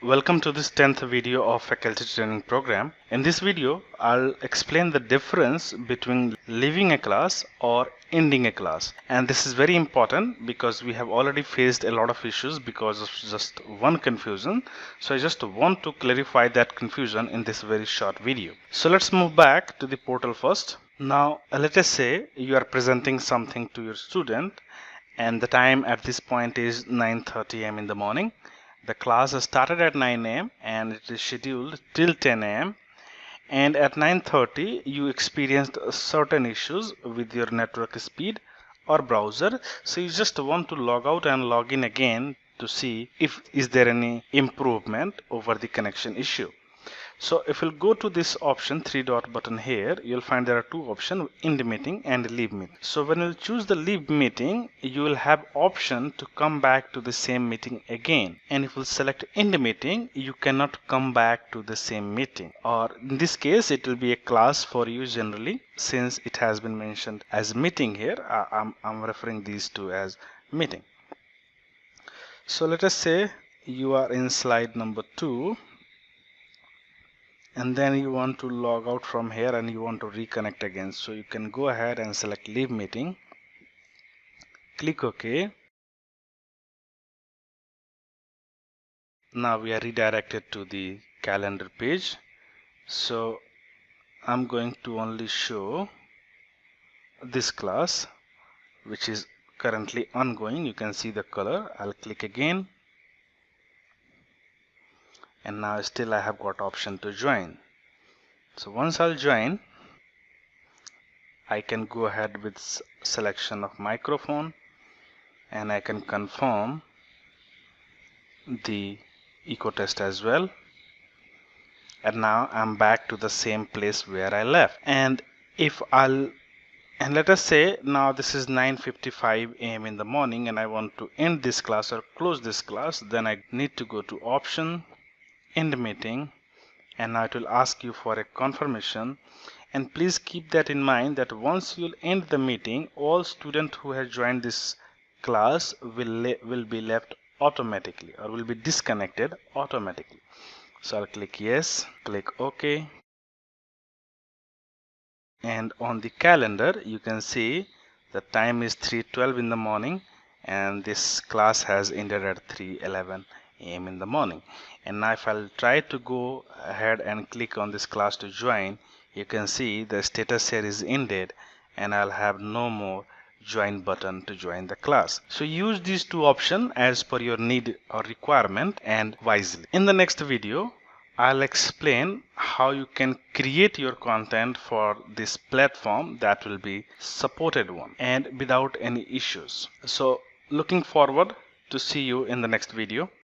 Welcome to this 10th video of faculty training program. In this video, I'll explain the difference between leaving a class or ending a class. And this is very important because we have already faced a lot of issues because of just one confusion. So I just want to clarify that confusion in this very short video. So let's move back to the portal first. Now, let us say you are presenting something to your student and the time at this point is 9:30 a.m. in the morning. The class started at 9 a.m. and it is scheduled till 10 a.m. and at 9:30 you experienced certain issues with your network speed or browser, so you just want to log out and log in again to see if is there any improvement over the connection issue. So if you'll go to this option, three dot button here, you'll find there are two options, end meeting and leave meeting. So when you choose the leave meeting, you will have option to come back to the same meeting again. And if you select end meeting, you cannot come back to the same meeting. Or in this case, it will be a class for you generally, since it has been mentioned as meeting here. I'm referring these two as meeting. So let us say you are in slide number 2. And then you want to log out from here and you want to reconnect again, so you can go ahead and select leave meeting, click OK. Now we are redirected to the calendar page. So I'm going to only show this class which is currently ongoing. You can see the color. I'll click again and now still I have got option to join. So once I'll join, I can go ahead with selection of microphone and I can confirm the echo test as well. And now I'm back to the same place where I left. And let us say now this is 9:55 a.m. in the morning and I want to end this class or close this class, then I need to go to option, end meeting, and now it will ask you for a confirmation. And please keep that in mind that once you'll end the meeting, all students who have joined this class will be left automatically or will be disconnected automatically. So I'll click yes, click OK. And on the calendar, you can see the time is 3:12 in the morning and this class has ended at 3:11 a.m. in the morning. And now if I'll try to go ahead and click on this class to join, you can see the status here is ended and I'll have no more join button to join the class. So use these two options as per your need or requirement and wisely. In the next video, I'll explain how you can create your content for this platform that will be supported one and without any issues. So looking forward to see you in the next video.